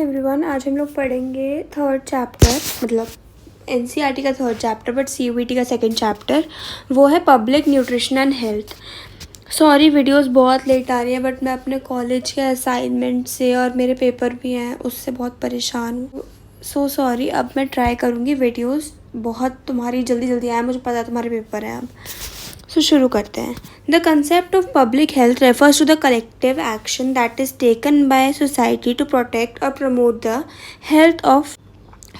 Everyone, आज हम लोग पढ़ेंगे थर्ड चैप्टर, मतलब एनसीईआरटी का थर्ड चैप्टर बट सीयूईटी का सेकंड चैप्टर। वो है public nutrition and health. Sorry videos बहुत लेट आ रही है बट मैं अपने कॉलेज के असाइनमेंट से और मेरे पेपर भी हैं उससे बहुत परेशान हूँ। So sorry. अब मैं ट्राई करूँगी वीडियोस बहुत तुम्हारी जल्दी जल्दी आए, मुझे पता है तुम्हारे पेपर हैं अब। सो शुरू करते हैं। The concept of public health refers to the collective action that is taken by society to protect और promote the health of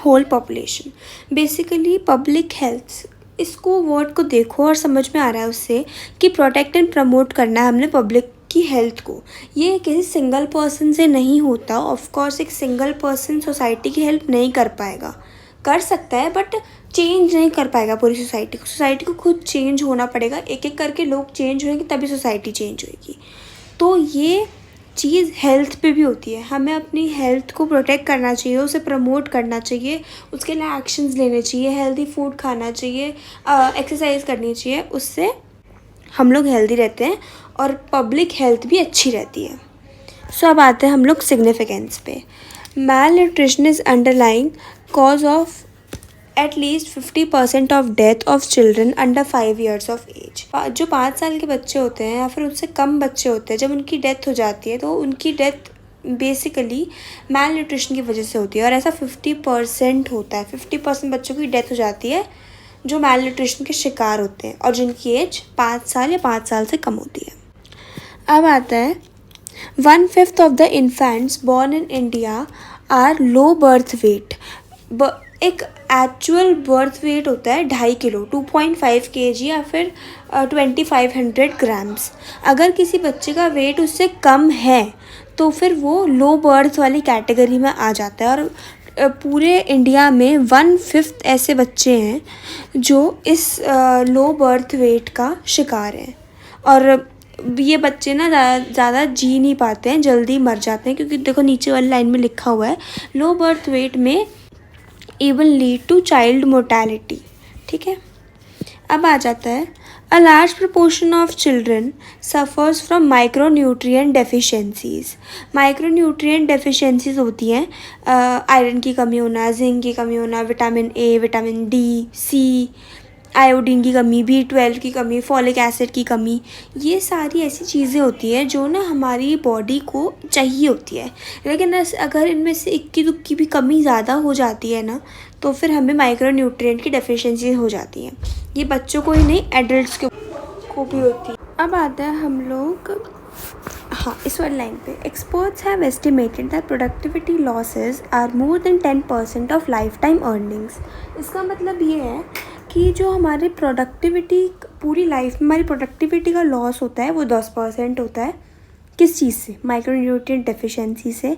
whole population. Basically public health, इसको वर्ड को देखो और समझ में आ रहा है उससे कि प्रोटेक्ट एंड प्रमोट करना है हमने पब्लिक की हेल्थ को। ये किसी सिंगल पर्सन से नहीं होता। ऑफ कोर्स एक सिंगल पर्सन सोसाइटी की हेल्प नहीं कर पाएगा, कर सकता है बट चेंज नहीं कर पाएगा पूरी सोसाइटी को। सोसाइटी को खुद चेंज होना पड़ेगा, एक एक करके लोग चेंज होंगे तभी सोसाइटी चेंज होएगी। तो ये चीज़ हेल्थ पे भी होती है। हमें अपनी हेल्थ को प्रोटेक्ट करना चाहिए, उसे प्रमोट करना चाहिए, उसके लिए एक्शंस लेने चाहिए, हेल्दी फूड खाना चाहिए, एक्सरसाइज करनी चाहिए। उससे हम लोग हेल्दी रहते हैं और पब्लिक हेल्थ भी अच्छी रहती है। सो अब आते हैं हम लोग सिग्निफिकेंस पे। Malnutrition is underlying cause of at least 50% of death of children under 5 years of age. जो 5 साल के बच्चे होते हैं या फिर उससे कम बच्चे होते हैं, जब उनकी डेथ हो जाती है तो उनकी डेथ बेसिकली मैल न्यूट्रिशन की वजह से होती है। और ऐसा 50% होता है, 50% बच्चों की डेथ हो जाती है जो मैल न्यूट्रिशन के शिकार होते हैं और जिनकी एज 5 साल या 5 साल से कम होती है। अब आता है 1/5 of the infants born in India are low birth weight. एक एक्चुअल बर्थ वेट होता है 2.5 किलो, 2.5 kg या फिर 2500 ग्राम्स। अगर किसी बच्चे का वेट उससे कम है तो फिर वो लो बर्थ वाली कैटेगरी में आ जाता है। और पूरे इंडिया में 1/5 ऐसे बच्चे हैं जो इस लो बर्थ वेट का शिकार हैं। और ये बच्चे ना ज़्यादा जी नहीं पाते हैं, जल्दी मर जाते हैं, क्योंकि देखो नीचे वाली लाइन में लिखा हुआ है लो बर्थ वेट में even lead to child mortality। ठीक है, अब आ जाता है a large proportion of children suffers from micronutrient deficiencies। micronutrient deficiencies होती हैं आयरन की कमी होना, जिंक की कमी होना, vitamin A, vitamin D, C, iodine की कमी, B12 की कमी, फॉलिक एसिड की कमी। ये सारी ऐसी चीज़ें होती हैं जो ना हमारी बॉडी को चाहिए होती है, लेकिन अगर इनमें से इक्की दुक्की भी कमी ज़्यादा हो जाती है ना तो फिर हमें माइक्रो न्यूट्रिएंट की डेफिशिएंसी हो जाती है। ये बच्चों को ही नहीं, एडल्ट्स को भी होती है। अब आता है हम लोग इस वाली लाइन पे। Experts have estimated that productivity losses are more than 10% of life time earnings. इसका मतलब ये है कि जो हमारे प्रोडक्टिविटी, पूरी लाइफ में हमारी प्रोडक्टिविटी का लॉस होता है वो 10% होता है। किस चीज़ से? माइक्रोन्यूट्रिएंट डेफिशिएंसी से।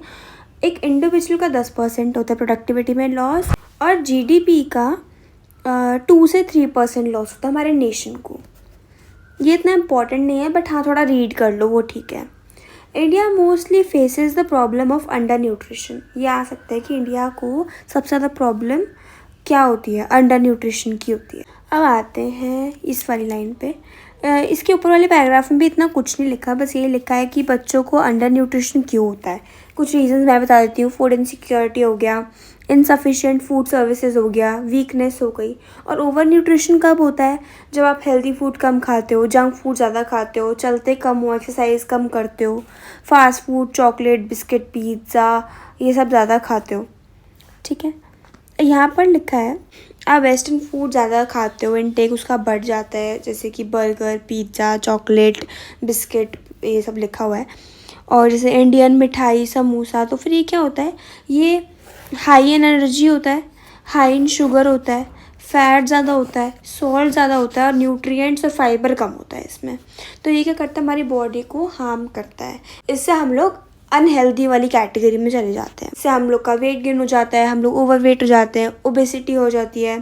एक इंडिविजुअल का 10% होता है प्रोडक्टिविटी में लॉस, और जीडीपी का 2 से 3% लॉस होता है हमारे नेशन को। ये इतना इम्पॉर्टेंट नहीं है बट हाँ थोड़ा रीड कर लो, वो ठीक है। India mostly faces the problem of under nutrition. ये आ सकता है कि इंडिया को सबसे ज़्यादा प्रॉब्लम क्या होती है? अंडर न्यूट्रिशन की होती है। अब आते हैं इस वाली लाइन पे। इसके ऊपर वाले पैराग्राफ में भी इतना कुछ नहीं लिखा, बस ये लिखा है कि बच्चों को अंडर न्यूट्रिशन क्यों होता है। कुछ रीजंस मैं बता देती हूँ। फूड इनसिक्योरिटी हो गया, इनसफिशिएंट फूड सर्विसेज हो गया, वीकनेस हो गई। और ओवर न्यूट्रिशन कब होता है? जब आप हेल्दी फूड कम खाते हो, जंक फूड ज़्यादा खाते हो, चलते कम हो, एक्सरसाइज कम करते हो, fast food, chocolate, biscuit, pizza, ये सब ज़्यादा खाते हो। ठीक है, यहाँ पर लिखा है आप वेस्टर्न फूड ज़्यादा खाते हो, इनटेक उसका बढ़ जाता है, जैसे कि बर्गर, पिज़्ज़ा, चॉकलेट, बिस्किट, ये सब लिखा हुआ है। और जैसे इंडियन मिठाई, समोसा, तो फिर ये क्या होता है? ये हाई इन एनर्जी होता है, हाई इन शुगर होता है, फैट ज़्यादा होता है, सॉल्ट ज़्यादा होता है और न्यूट्रिएंट्स और फाइबर कम होता है इसमें। तो ये क्या करता है? हमारी बॉडी को हार्म करता है। इससे हम लोग अनहेल्दी वाली कैटेगरी में चले जाते हैं। इससे हम लोग का वेट गेन हो जाता है, हम लोग ओवरवेट हो जाते हैं, ओबेसिटी हो जाती है,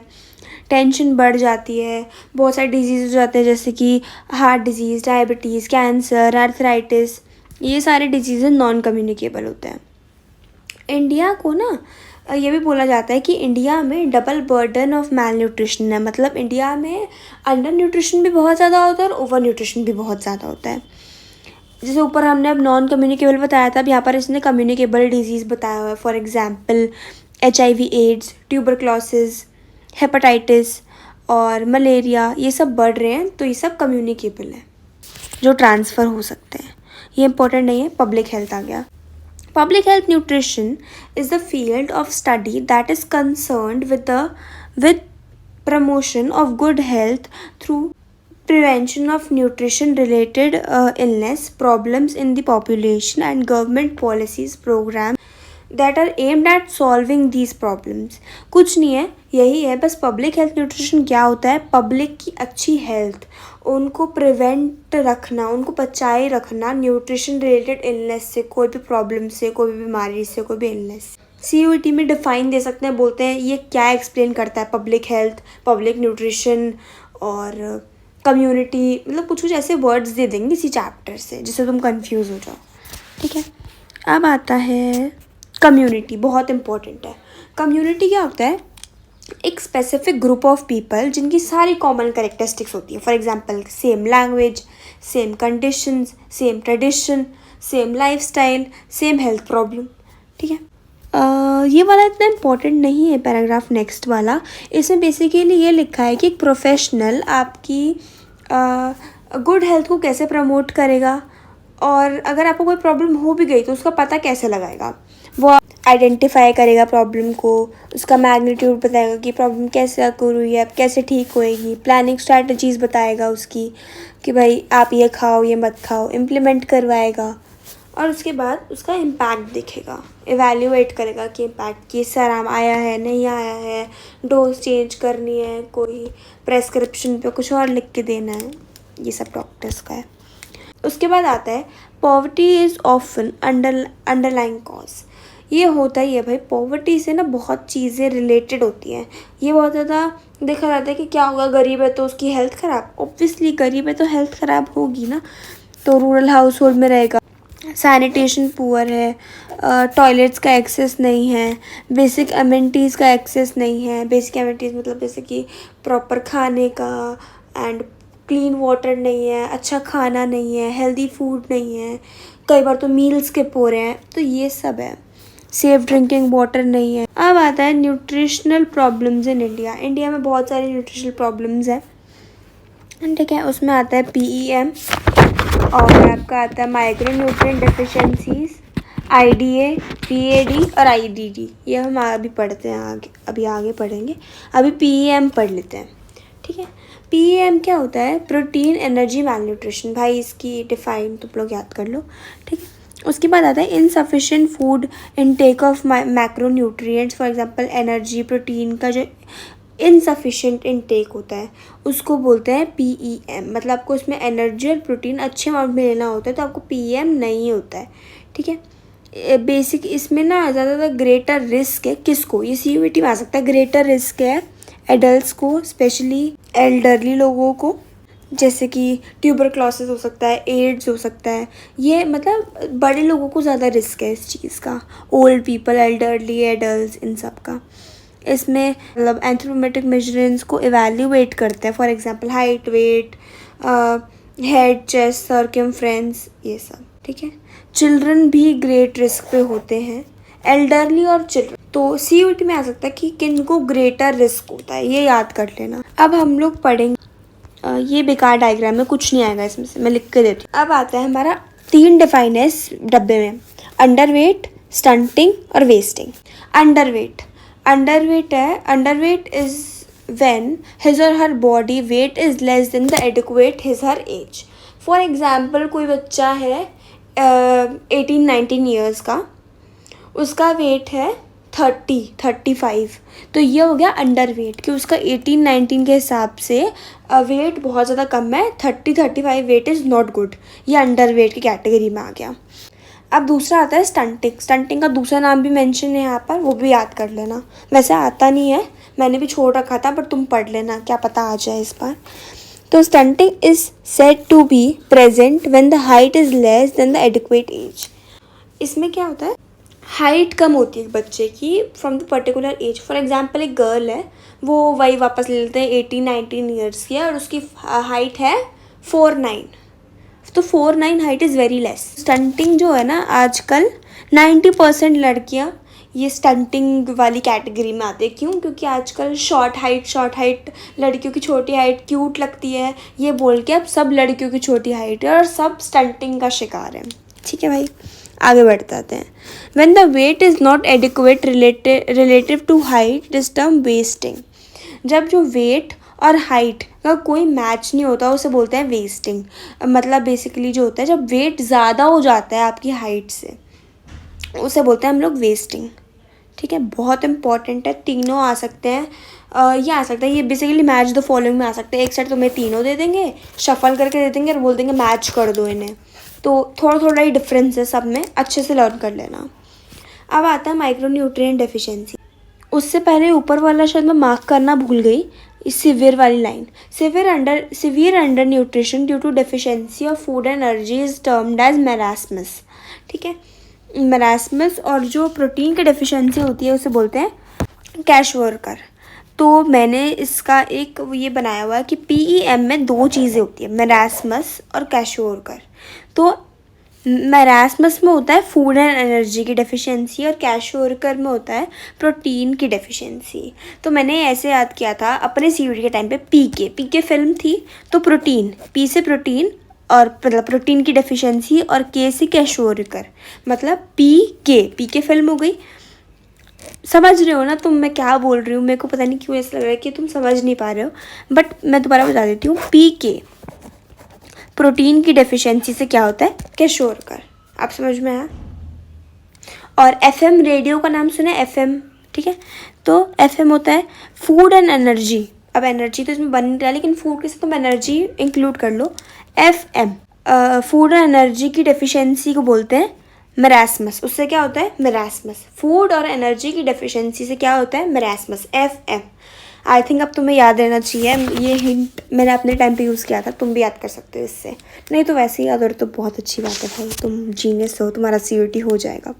टेंशन बढ़ जाती है, बहुत सारे डिजीज़ हो जाते हैं जैसे कि heart disease, diabetes, cancer, arthritis. ये सारे डिजीज़ नॉन कम्युनिकेबल होते हैं। इंडिया को ना ये भी बोला जाता है कि इंडिया में double burden of malnutrition है। मतलब इंडिया में अंडर न्यूट्रिशन भी बहुत ज़्यादा होता है और ओवर न्यूट्रिशन भी बहुत ज़्यादा होता है। जैसे ऊपर हमने अब नॉन कम्युनिकेबल बताया था, अब यहाँ पर इसने कम्युनिकेबल डिजीज़ बताया हुआ है। For example HIV AIDS, tuberculosis, hepatitis और मलेरिया, ये सब बढ़ रहे हैं, तो ये सब कम्युनिकेबल है जो ट्रांसफ़र हो सकते हैं। ये इंपॉर्टेंट नहीं है, पब्लिक हेल्थ आ गया। Public health nutrition is the field of study that is concerned with promotion of good health through prevention of nutrition related illness problems in the population and government policies programs that are aimed at solving these problems। कुछ नहीं है, यही है बस। Public health nutrition क्या होता है? Public की अच्छी हेल्थ, उनको प्रिवेंट रखना, उनको बचाए रखना न्यूट्रिशन रिलेटेड इलनेस से, कोई भी प्रॉब्लम से, कोई भी बीमारी से, कोई भी इलनेस। CUET में डिफाइन दे सकते हैं, बोलते हैं ये क्या एक्सप्लेन करता है पब्लिक हेल्थ, पब्लिक न्यूट्रिशन और कम्युनिटी, मतलब कुछ कुछ ऐसे वर्ड्स दे देंगे इसी चैप्टर से जिससे तुम कंफ्यूज हो जाओ। ठीक है, अब आता है कम्युनिटी, बहुत इंपॉर्टेंट है। कम्युनिटी क्या होता है? एक स्पेसिफिक ग्रुप ऑफ पीपल जिनकी सारी कॉमन करेक्टरिस्टिक्स होती है। For example same language, same conditions, same tradition, same lifestyle, same health problem. ठीक है, ये वाला इतना इम्पोर्टेंट नहीं है पैराग्राफ नेक्स्ट वाला। इसमें बेसिकली ये लिखा है कि एक प्रोफेशनल आपकी गुड हेल्थ को कैसे प्रमोट करेगा, और अगर आपको कोई प्रॉब्लम हो भी गई तो उसका पता कैसे लगाएगा। वो आइडेंटिफाई करेगा प्रॉब्लम को, उसका मैग्नीट्यूड बताएगा कि प्रॉब्लम कैसे अकर हुई है, कैसे ठीक होएगी, प्लानिंग स्ट्रैटेजीज बताएगा उसकी कि भाई आप ये खाओ, ये मत खाओ, इम्प्लीमेंट करवाएगा। और उसके बाद उसका इम्पैक्ट दिखेगा, इवैल्यूएट करेगा कि इम्पैक्ट किस आराम आया है, नहीं आया है, डोज चेंज करनी है, कोई प्रेस्क्रिप्शन पे कुछ और लिख के देना है, ये सब डॉक्टर्स का है। उसके बाद आता है poverty is often underlying cause. ये होता ही है भाई, पॉवर्टी से ना बहुत चीज़ें रिलेटेड होती हैं। ये बहुत ज़्यादा देखा जाता है कि क्या होगा, गरीब है तो उसकी हेल्थ ख़राब। ऑब्वियसली गरीब है तो हेल्थ ख़राब होगी ना, तो रूरल हाउस होल्ड में रहेगा। सैनिटेशन पुअर है, टॉयलेट्स का एक्सेस नहीं है, बेसिक एमिनिटीज़ का एक्सेस नहीं है। बेसिक एमिनिटीज़ मतलब जैसे कि प्रॉपर खाने का एंड क्लीन वाटर नहीं है, अच्छा खाना नहीं है, हेल्दी फूड नहीं है, कई बार तो मील स्किप हो रहे हैं, तो ये सब है। सेफ ड्रिंकिंग वाटर नहीं है। अब आता है nutritional problems in India. India में बहुत सारी न्यूट्रिशनल प्रॉब्लम्स हैं, ठीक है। उसमें आता है PEM और आपका आता है micro nutrient deficiencies, IDA, PAD और IDD। ये हम अभी पढ़ते हैं, अभी आगे पढ़ेंगे। अभी PEM पढ़ लेते हैं, ठीक है। PEM क्या होता है? Protein energy malnutrition. भाई इसकी डिफाइन तुम लोग याद कर लो, ठीक है। उसके बाद आता है insufficient food intake of macro nutrients. For example energy, protein का जो इनसफिशिएंट इनटेक होता है उसको बोलते हैं PEM। मतलब आपको इसमें एनर्जी और प्रोटीन अच्छे अमाउंट में लेना होता है, तो आपको PEM नहीं होता है, ठीक है। बेसिक इसमें ना ज़्यादातर ग्रेटर रिस्क है, किसको? ये CUET में आ सकता है। ग्रेटर रिस्क है एडल्ट्स को, स्पेशली एल्डरली लोगों को, जैसे कि ट्यूबरक्लोसिस हो सकता है, एड्स हो सकता है। ये मतलब बड़े लोगों को ज़्यादा रिस्क है इस चीज़ का, ओल्ड पीपल, एल्डरली, एडल्ट्स, इन सब का। इसमें मतलब एंथ्रोपोमेट्रिक मेजरेंस को इवैल्यूएट करते हैं। For example height, weight, head, chest, circumference, ये सब, ठीक है। चिल्ड्रन भी ग्रेट रिस्क पे होते हैं, एल्डरली और चिल्ड्रन। तो CUET में आ सकता है कि किन को ग्रेटर रिस्क होता है, ये याद कर लेना। अब हम लोग पढ़ेंगे, ये बेकार डायग्राम में कुछ नहीं आएगा इसमें से, मैं लिख के देती हूँ। अब आता है हमारा 3 डिफाइन है इस डब्बे में, अंडरवेट, स्टंटिंग और वेस्टिंग। अंडरवेट है, underweight is when his or her body weight is less than the adequate his her age. For example कोई बच्चा है 18-19 ईयर्स का, उसका वेट है 35, तो ये हो गया अंडर वेट कि उसका 18-19 के हिसाब से वेट बहुत ज़्यादा कम है। 30-35 वेट इज़ नॉट गुड, ये अंडर वेट की कैटेगरी में आ गया। अब दूसरा आता है स्टंटिंग। स्टंटिंग का दूसरा नाम भी मेंशन है यहाँ पर, वो भी याद कर लेना। वैसे आता नहीं है, मैंने भी छोड़ रखा था, पर तुम पढ़ लेना, क्या पता आ जाए इस बार। तो stunting is said to be present when the height is less than the adequate age. इसमें क्या होता है? हाइट कम होती है बच्चे की from the particular age. For example एक गर्ल है, वो वही वापस ले लेते हैं 18-19 ईयर्स की है, और उसकी हाइट है 4'9", तो 4'9" height is very less. Stunting जो है ना आजकल 90% लड़कियां ये स्टंटिंग वाली कैटेगरी में आते हैं। क्यों? क्योंकि आजकल शॉर्ट हाइट लड़कियों की छोटी हाइट क्यूट लगती है, ये बोल के अब सब लड़कियों की छोटी हाइट है और सब स्टंटिंग का शिकार है। ठीक है भाई, आगे बढ़ते आते हैं। When the weight is not adequate relative to height it is term wasting. जब जो वेट और हाइट का कोई मैच नहीं होता उसे बोलते हैं वेस्टिंग। मतलब बेसिकली जो होता है जब वेट ज़्यादा हो जाता है आपकी हाइट से उसे बोलते हैं हम लोग वेस्टिंग। ठीक है, बहुत इंपॉर्टेंट है, तीनों आ सकते हैं। ये आ सकता है, ये बेसिकली मैच द फॉलोइंग में आ सकते हैं। एक सेट तुम्हें तीनों दे देंगे, शफल करके दे देंगे और बोल देंगे मैच कर दो इन्हें। तो थोड़ा थोड़ा ही डिफरेंस है सब में, अच्छे से लर्न कर लेना। अब आता है माइक्रोन्यूट्रिएंट डेफिशिएंसी। उससे पहले ऊपर वाला शायद मैं मार्क करना भूल गई, इस सिवियर वाली line. Severe undernutrition due to deficiency of food and energy is termed as marasmus. ठीक है, मेरास्मस। और जो प्रोटीन की डेफिशिएंसी होती है उसे बोलते हैं कैश वर्कर। तो मैंने इसका एक ये बनाया हुआ है कि PEM में 2 चीज़ें होती है, मेरास्मस और कैश वर्कर। तो मेरास्मस में होता है फूड एंड एनर्जी की डेफिशिएंसी और कैश वर्कर में होता है प्रोटीन की डेफिशिएंसी। तो मैंने ऐसे याद किया था अपने CUET के टाइम पे, पीके फिल्म थी तो प्रोटीन, पी से प्रोटीन और मतलब प्रोटीन की डेफिशिएंसी और के से कैश वर्कर, मतलब पीके फिल्म हो गई। समझ रहे हो ना तुम मैं क्या बोल रही हूँ? मेरे को पता नहीं क्यों ऐसा लग रहा है कि तुम समझ नहीं पा रहे हो, बट मैं दोबारा बता देती हूँ। PK प्रोटीन की डेफिशिएंसी से क्या होता है, कैश वर्कर। आप समझ में आया? और FM रेडियो का नाम सुना है, FM? ठीक है, तो FM होता है फूड एंड एनर्जी। अब एनर्जी तो इसमें बन नहीं रहा, लेकिन फूड के साथ तुम एनर्जी इंक्लूड कर लो। FM फूड एंड एनर्जी की डेफिशिएंसी को बोलते हैं मेरास्मस। उससे क्या होता है, मेरास्मस। फूड और एनर्जी की डेफिशिएंसी से क्या होता है, मेरास्मस, FM। आई थिंक अब तुम्हें याद रहना चाहिए, ये हिंट मैंने अपने टाइम पे यूज़ किया था, तुम भी याद कर सकते हो इससे। नहीं तो वैसे ही याद, और तो बहुत अच्छी बात है भाई, तुम जीनियस हो, तुम्हारा CUET हो जाएगा।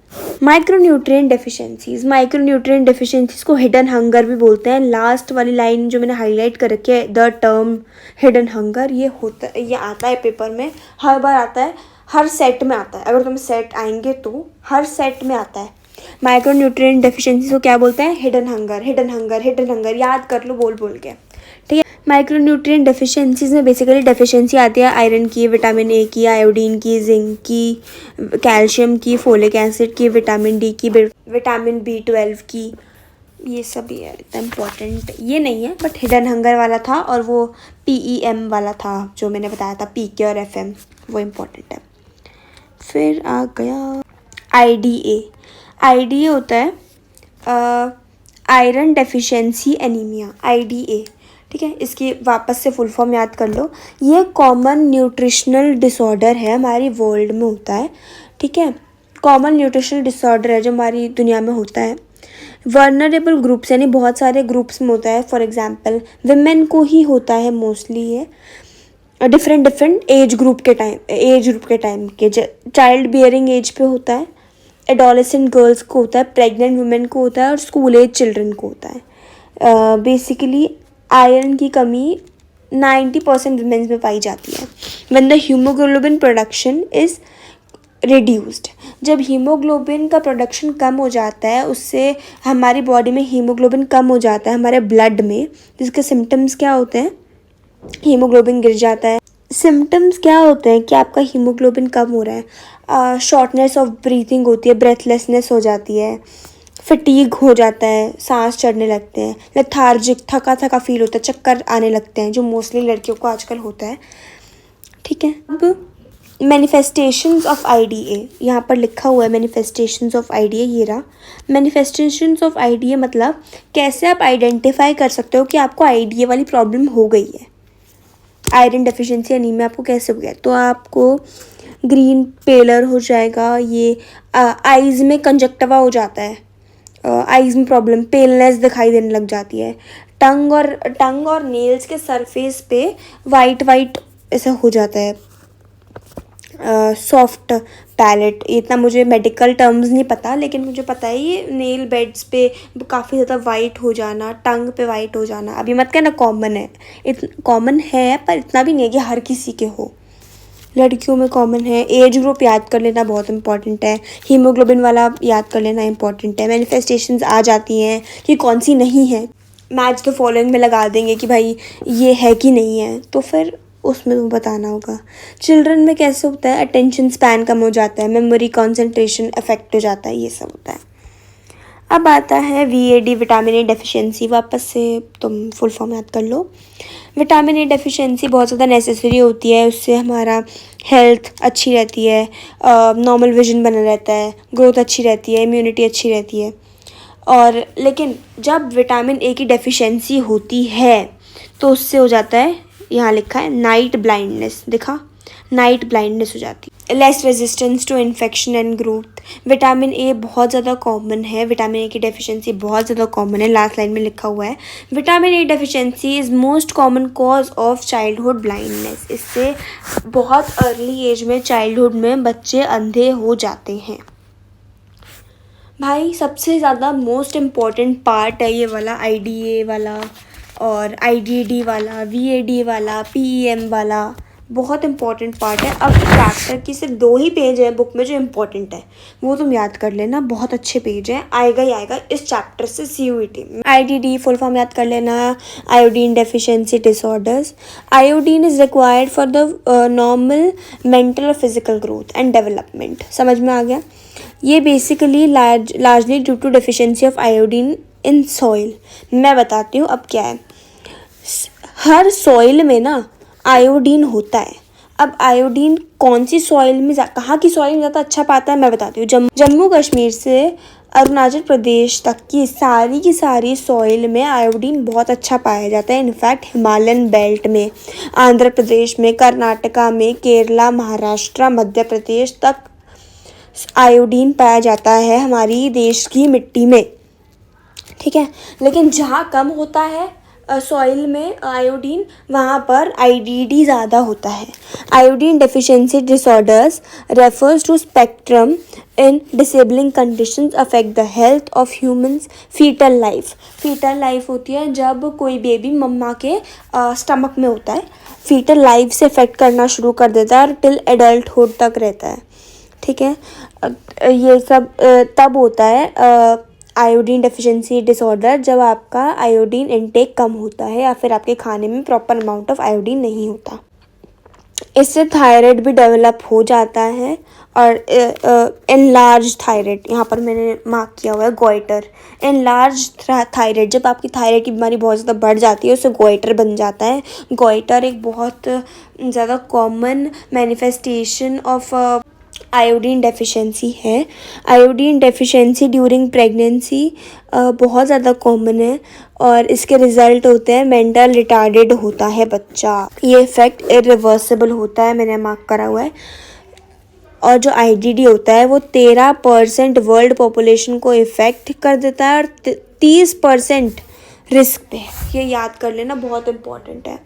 माइक्रोन्यूट्रिएंट डेफिशिएंसीज को हिडन हंगर भी बोलते हैं। लास्ट वाली लाइन जो मैंने हाईलाइट कर रखी है, द टर्म हिडन हंगर, ये आता है पेपर में, हर बार आता है, हर सेट में आता है। अगर तुम्हें सेट आएंगे तो हर सेट में आता है। माइक्रोन्यूट्रिएंट डेफिशिएंसी को क्या बोलते हैं, हिडन हंगर। याद कर लो बोल के। ठीक है, माइक्रोन्यूट्रिएंट डेफिशिएंसीज में बेसिकली डेफिशिएंसी आती है आयरन की, विटामिन A की, आयोडीन की, जिंक की, कैल्शियम की, फोलिक एसिड की, विटामिन D की, विटामिन B12 की। ये सब ही है, इतना इम्पोर्टेंट ये नहीं है, बट हिडन हंगर वाला था और वो PEM वाला था जो मैंने बताया था, PK और FM, वो इम्पोर्टेंट है। फिर आ गया IDA होता है आयरन डेफिशिएंसी एनीमिया, IDA। ठीक है, इसकी वापस से फुल फॉर्म याद कर लो। ये कॉमन न्यूट्रिशनल डिसऑर्डर है, हमारी वर्ल्ड में होता है। ठीक है, कॉमन न्यूट्रिशनल डिसऑर्डर है जो हमारी दुनिया में होता है। वर्नरेबल ग्रुप्स यानी बहुत सारे ग्रुप्स में होता है। फॉर एग्जांपल विमेन को ही होता है मोस्टली, ये डिफरेंट एज ग्रुप के टाइम के चाइल्ड बियरिंग एज पे होता है, एडोलेसेंट गर्ल्स को होता है, प्रेग्नेंट वुमेन को होता है और स्कूल एज चिल्ड्रन को होता है। बेसिकली आयरन की कमी 90% वुमेन्स में पाई जाती है। When the haemoglobin production is reduced, जब हीमोग्लोबिन का प्रोडक्शन कम हो जाता है, उससे हमारी बॉडी में हीमोग्लोबिन कम हो जाता है हमारे ब्लड में, जिसके सिम्टम्स क्या होते हैं, हीमोग्लोबिन गिर जाता है। सिम्टम्स क्या होते हैं कि आपका हीमोग्लोबिन कम हो रहा है, शॉर्टनेस ऑफ ब्रीथिंग होती है, ब्रेथलेसनेस हो जाती है, फटीग हो जाता है, सांस चढ़ने लगते हैं, लेथार्जिक थका फील होता है, चक्कर आने लगते हैं, जो मोस्टली लड़कियों को आजकल होता है। ठीक है, अब मैनिफेस्टेशंस ऑफ IDA यहाँ पर लिखा हुआ है, मैनिफेस्टेशंस ऑफ IDA ये रहा। मैनिफेस्टेशंस ऑफ IDA मतलब कैसे आप आइडेंटिफाई कर सकते हो कि आपको IDA वाली प्रॉब्लम हो गई है, आयरन डेफिशिएंसी एनीमिया आपको कैसे हो गया। तो आपको ग्रीन पेलर हो जाएगा, ये आइज़ में कंजक्टिवा हो जाता है, आइज़ में प्रॉब्लम, पेलनेस दिखाई देने लग जाती है, टंग और नेल्स के सरफेस पे वाइट ऐसा हो जाता है, सॉफ्ट पैलेट। इतना मुझे मेडिकल टर्म्स नहीं पता, लेकिन मुझे पता है ये नेल बेड्स पे काफ़ी ज़्यादा वाइट हो जाना, टंग पे वाइट हो जाना। अभी मत कहना कॉमन है, कॉमन है पर इतना भी नहीं है कि हर किसी के हो। लड़कियों में कॉमन है। एज ग्रुप याद कर लेना बहुत इंपॉर्टेंट है। हीमोग्लोबिन वाला याद कर लेना इंपॉर्टेंट है। मैनिफेस्टेशंस आ जाती हैं कि कौन सी नहीं है, मैच द फॉलोइंग में लगा देंगे कि भाई ये है कि नहीं है, तो फिर उसमें तुम्हें बताना होगा। चिल्ड्रन में कैसे होता है, अटेंशन स्पैन कम हो जाता है, मेमोरी कंसंट्रेशन अफेक्ट हो जाता है, ये सब होता है। अब आता है VAD, विटामिन ए डेफिशिएंसी। वापस से तुम फुल फॉर्म याद कर लो। विटामिन ए डेफिशिएंसी बहुत ज़्यादा नेसेसरी होती है, उससे हमारा हेल्थ अच्छी रहती है, नॉर्मल विजन बना रहता है, ग्रोथ अच्छी रहती है, इम्यूनिटी अच्छी रहती है। और लेकिन जब विटामिन ए की डेफिशिएंसी होती है तो उससे हो जाता है, यहाँ लिखा है नाइट ब्लाइंडनेस, दिखा, नाइट ब्लाइंडनेस हो जाती है। Less resistance to infection and growth. Vitamin A बहुत ज़्यादा कॉमन है, विटामिन ए की डेफिशिएंसी बहुत ज़्यादा कॉमन है। लास्ट लाइन में लिखा हुआ है vitamin A deficiency is most common cause of childhood blindness. इससे बहुत अर्ली एज में, चाइल्डहुड में बच्चे अंधे हो जाते हैं। भाई सबसे ज़्यादा मोस्ट इम्पॉर्टेंट पार्ट है ये वाला, IDA वाला और IDD वाला, VAD वाला, PEM वाला, बहुत इंपॉर्टेंट पार्ट है। अब चैप्टर की सिर्फ 2 ही पेज है बुक में जो इम्पोर्टेंट है, वो तुम याद कर लेना, बहुत अच्छे पेज हैं, आएगा ही आएगा इस चैप्टर से CUET में। IDD फुल फॉर्म याद कर लेना, iodine deficiency disorders. Iodine is required for the normal mental और फिजिकल ग्रोथ एंड डेवलपमेंट। समझ में आ गया? ये basically largely due to deficiency of iodine in soil. मैं बताती हूँ अब क्या है। हर सॉइल में ना आयोडीन होता है। अब आयोडीन कौन सी सॉइल में, कहाँ की सॉइल में ज़्यादा अच्छा पाता है मैं बताती हूँ। जम्मू कश्मीर से अरुणाचल प्रदेश तक की सारी सॉइल में आयोडीन बहुत अच्छा पाया जाता है। इनफैक्ट हिमालयन बेल्ट में, आंध्र प्रदेश में, कर्नाटका में, केरला, महाराष्ट्र, मध्य प्रदेश तक आयोडीन पाया जाता है हमारी देश की मिट्टी में, ठीक है। लेकिन जहाँ कम होता है सॉइल में आयोडीन, वहाँ पर IDD ज़्यादा होता है। Iodine deficiency disorders refers to spectrum in disabling conditions affect the health of humans foetal life. Foetal life होती है जब कोई बेबी मम्मा के स्टमक में होता है, फीटल लाइफ से अफेक्ट करना शुरू कर देता है और टिल एडल्टहुड तक रहता है, ठीक है। ये सब तब होता है आयोडीन डेफिशिएंसी डिसऑर्डर, जब आपका आयोडीन इनटेक कम होता है या फिर आपके खाने में प्रॉपर अमाउंट ऑफ आयोडीन नहीं होता। इससे थायराइड भी डेवलप हो जाता है और एनलार्ज थायराइड, यहाँ पर मैंने मार्क किया हुआ है गोइटर। एनलार्ज थायराइड, जब आपकी थायराइड की बीमारी बहुत ज़्यादा बढ़ जाती है उससे गोइटर बन जाता है। गोइटर एक बहुत ज़्यादा common manifestation of iodine deficiency है। आयोडीन डेफिशिएंसी ड्यूरिंग प्रेगनेंसी बहुत ज़्यादा कॉमन है और इसके रिजल्ट होते हैं मेंटल रिटार्डेड होता है बच्चा। ये इफ़ेक्ट इरिवर्सिबल होता है, मैंने मार्क करा हुआ है। और जो IDD होता है वो 13% वर्ल्ड पॉपुलेशन को इफ़ेक्ट कर देता है और 30% रिस्क पे है। ये याद कर लेना, बहुत इम्पॉर्टेंट है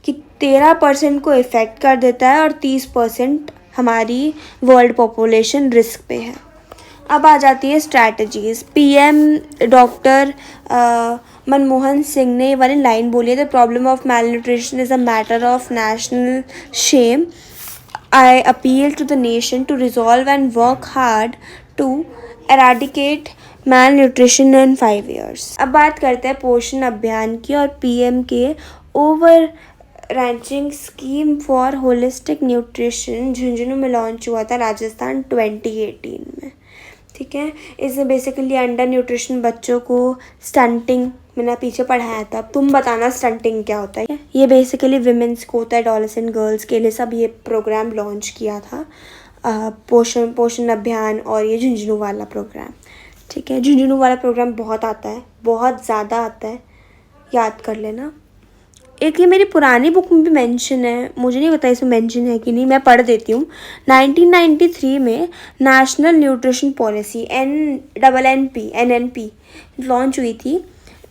कि 13% को इफ़ेक्ट कर देता है और 30% हमारी वर्ल्ड पॉपुलेशन रिस्क पे है। अब आ जाती है strategies. PM doctor Manmohan Singh ने ये वाली लाइन बोली है, the problem of malnutrition is a matter of national shame. I appeal to the nation to resolve and work hard to eradicate malnutrition in 5 years। अब बात करते हैं पोषण अभियान की और PM के over ranching scheme for holistic nutrition Jhunjhunu में लॉन्च हुआ था राजस्थान 2018 में, ठीक है। इसमें बेसिकली अंडर न्यूट्रिशन बच्चों को स्टंटिंग, मैंने पीछे पढ़ाया था, तुम बताना स्टंटिंग क्या होता है। ये बेसिकली विमेंस को होता है, एडोलेसेंट गर्ल्स के लिए सब ये प्रोग्राम लॉन्च किया था, पोषण अभियान और ये झुंझुनू वाला प्रोग्राम, ठीक है। झुंझुनू वाला प्रोग्राम बहुत आता है, बहुत ज़्यादा आता है, याद कर लेना। एक ये मेरी पुरानी बुक में भी मेंशन है, मुझे नहीं पता इसमें मेंशन है कि नहीं, मैं पढ़ देती हूँ। 1993 में national nutrition policy NNP launch हुई थी,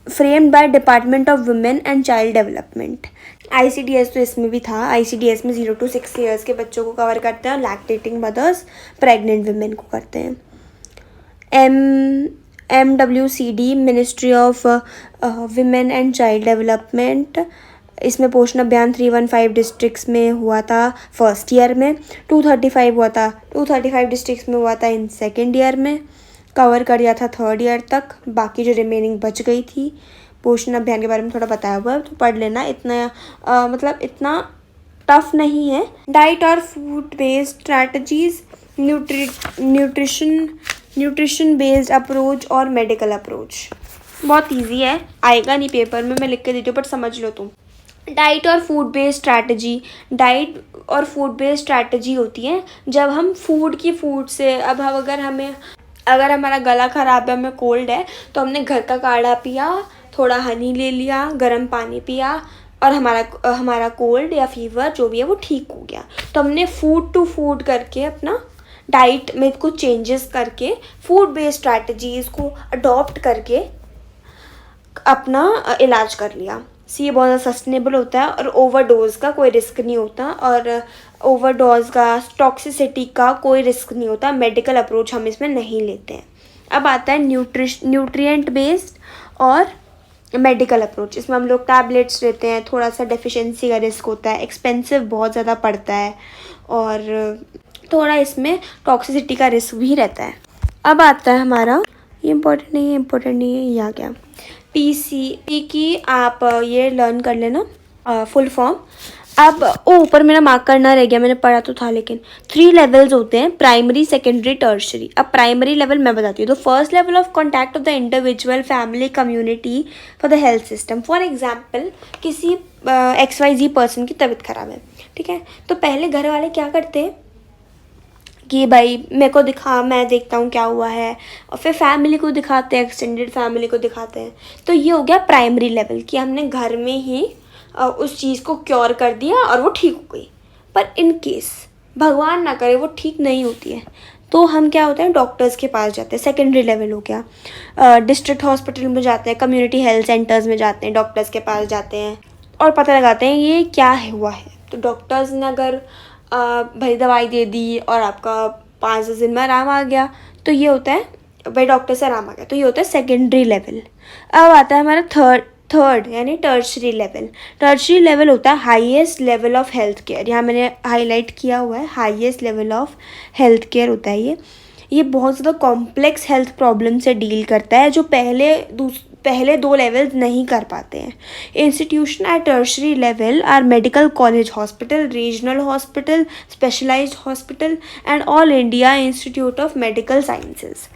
framed by department of women and child development. ICDS तो इसमें भी था। ICDS में 0 to 6 years के बच्चों को कवर करते हैं और लैक्टेटिंग मदर्स, प्रेग्नेंट वुमेन को करते हैं। MWCD ministry of women and child development इसमें पोषण अभियान 315 डिस्ट्रिक्ट्स में हुआ था फर्स्ट ईयर में, 235 हुआ था 235 डिस्ट्रिक्ट्स में हुआ था इन सेकेंड ईयर में, कवर कर दिया था थर्ड ईयर तक। बाकी जो रिमेनिंग बच गई थी, पोषण अभियान के बारे में थोड़ा बताया हुआ है, तो पढ़ लेना। इतना मतलब इतना टफ नहीं है। डाइट और food based strategies, nutrition based approach और मेडिकल अप्रोच। बहुत इजी है, आएगा नहीं पेपर में, मैं लिख के देती हूँ, बट समझ लो तुम। डाइट और फूड बेस्ड स्ट्रैटेजी होती है जब हम फूड से, अब हम अगर हमारा गला ख़राब है, हमें कोल्ड है, तो हमने घर का काढ़ा पिया, थोड़ा हनी ले लिया, गर्म पानी पिया, और हमारा कोल्ड या फीवर जो भी है वो ठीक हो गया। तो हमने फूड टू फूड करके अपना डाइट में कुछ चेंजेस करके, फूड बेस्ड स्ट्रैटेजीज़ को अडॉप्ट करके अपना इलाज कर लिया। ये बहुत ज़्यादा सस्टेनेबल होता है और ओवरडोज का कोई रिस्क नहीं होता, और ओवरडोज का, टॉक्सिसिटी का कोई रिस्क नहीं होता। मेडिकल अप्रोच हम इसमें नहीं लेते हैं। अब आता है न्यूट्रिएंट बेस्ड और मेडिकल अप्रोच। इसमें हम लोग टैबलेट्स लेते हैं, थोड़ा सा डेफिशिएंसी का रिस्क होता है, एक्सपेंसिव बहुत ज़्यादा पड़ता है, और थोड़ा इसमें टॉक्सिसिटी का रिस्क भी रहता है। अब आता है हमारा, ये इम्पोर्टेंट नहीं है, ये आ गया PCP की। आप ये लर्न कर लेना फुल फॉर्म। अब ऊपर मेरा मार्क करना रह गया, मैंने पढ़ा तो था, लेकिन 3 लेवल्स होते हैं, प्राइमरी, सेकेंडरी, टर्शरी। अब प्राइमरी लेवल मैं बताती हूँ। तो first level of contact of the individual, family, community for the health system. For example, किसी XYZ पर्सन की तबीयत खराब है, ठीक है, तो पहले घर वाले क्या करते हैं कि भाई मेरे को दिखा, मैं देखता हूँ क्या हुआ है, और फिर फैमिली को दिखाते हैं, एक्सटेंडेड फैमिली को दिखाते हैं। तो ये हो गया प्राइमरी लेवल कि हमने घर में ही उस चीज़ को क्योर कर दिया और वो ठीक हो गई। पर इन केस भगवान ना करे वो ठीक नहीं होती है, तो हम क्या होते हैं, डॉक्टर्स के पास जाते हैं। सेकेंडरी लेवल हो गया, डिस्ट्रिक्ट हॉस्पिटल में जाते हैं, कम्युनिटी हेल्थ सेंटर्स में जाते हैं, डॉक्टर्स के पास जाते हैं और पता लगाते हैं ये क्या हुआ है। तो डॉक्टर्स ने अगर भाई दवाई दे दी और आपका 5-10 दिन में आराम आ गया, तो ये होता है भाई डॉक्टर से आराम आ गया, तो ये होता है सेकेंडरी लेवल। अब आता है हमारा थर्ड यानी टर्शरी लेवल। टर्शरी लेवल होता है highest level of health care. यहाँ मैंने हाईलाइट किया हुआ है, highest level of health care होता है ये बहुत ज़्यादा कॉम्प्लेक्स हेल्थ प्रॉब्लम से डील करता है, जो पहले 2 लेवल्स नहीं कर पाते हैं। Institution at tertiary level are medical college hospital, regional hospital, specialised hospital and all India institute of medical sciences.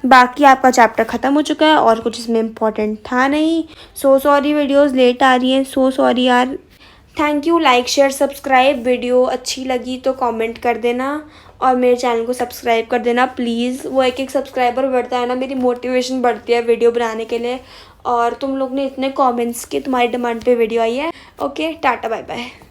बाकी आपका चैप्टर ख़त्म हो चुका है और कुछ इसमें इम्पोर्टेंट था नहीं। सो सॉरी, वीडियोस लेट आ रही हैं, सो सॉरी यार। Thank you. Like share subscribe. Video अच्छी लगी तो कमेंट कर देना और मेरे चैनल को सब्सक्राइब कर देना प्लीज़। वो एक सब्सक्राइबर बढ़ता है ना, मेरी मोटिवेशन बढ़ती है वीडियो बनाने के लिए, और तुम लोग ने इतने कमेंट्स किए, तुम्हारी डिमांड पे वीडियो आई है। Okay, tata bye bye.